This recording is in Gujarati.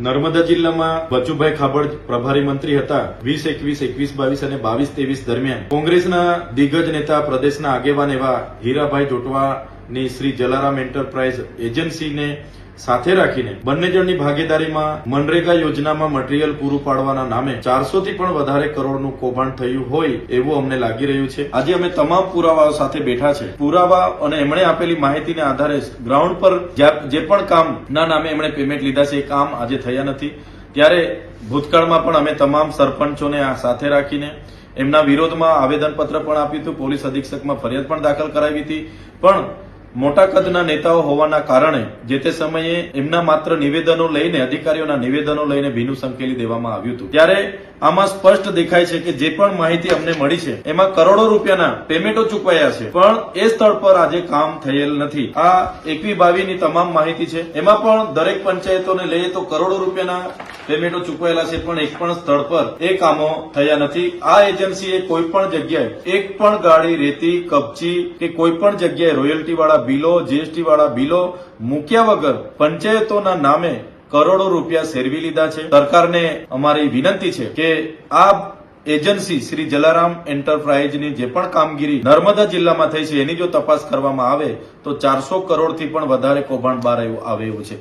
નર્મદા જિલ્લામાં બચુભાઈ ખાબડ પ્રભારી મંત્રી હતા 2021, 21, 22 અને 22-23 દરમિયાન કોંગ્રેસના દિગ્ગજ નેતા પ્રદેશના આગેવાન એવા હીરાભાઈ જોટવાની શ્રી જલારામ એન્ટરપ્રાઇઝ એજન્સીને સાથે રાખીને બંને જણની ભાગીદારીમાં મનરેગા યોજનામાં મટીરીયલ પૂરું પાડવાના નામે 400 થી પણ વધારે કરોડનું કૌભાંડ થયું હોય એવું અમને લાગી રહ્યું છે। આજે અમે તમામ પુરાવાઓ સાથે બેઠા છે। પુરાવા અને એમણે આપેલી માહિતીના આધારે ગ્રાઉન્ડ પર જે પણ કામના નામે એમણે પેમેન્ટ લીધા છે એ કામ આજે થયા નથી। ત્યારે ભૂતકાળમાં પણ અમે તમામ સરપંચોને સાથે રાખીને એમના વિરોધમાં આવેદનપત્ર પણ આપ્યું હતું, પોલીસ અધિક્ષકમાં ફરિયાદ પણ દાખલ કરાવી હતી, પણ મોટા કદના નેતાઓ હોવાના કારણે જે તે સમયે એમના માત્ર નિવેદનો લઈને, અધિકારીઓના નિવેદનો લઈને ભીનું સંકેલી દેવામાં આવ્યું હતું। ત્યારે આમાં સ્પષ્ટ દેખાય છે કે જે પણ માહિતી અમને મળી છે એમાં કરોડો રૂપિયાના પેમેન્ટો ચૂકવાયા છે, પણ એ સ્થળ પર આજે કામ થયેલ નથી। આ 21-22 ની તમામ માહિતી છે, એમાં પણ દરેક પંચાયતોને લઈએ તો કરોડો રૂપિયાના પેમેન્ટો ચૂકવાયેલા છે, પણ એક પણ સ્થળ પર એ કામો થયા નથી। આ એજન્સીએ કોઈ પણ જગ્યાએ એક પણ ગાડી રેતી, કપચી કે કોઈ પણ જગ્યાએ રોયલ્ટી વાળા બિલો, જીએસટી વાળા બિલો મૂક્યા વગર પંચાયતોના નામે કરોડો રૂપિયા સેરવી લીધા છે। સરકારને અમારી વિનંતી છે કે આ એજન્સી શ્રી જલારામ એન્ટરપ્રાઇઝની જે પણ કામગીરી નર્મદા જિલ્લામાં થઈ છે એની જો તપાસ કરવામાં આવે તો 400 કરોડથી પણ વધારે કૌભાંડ બહાર આવે એવું છે।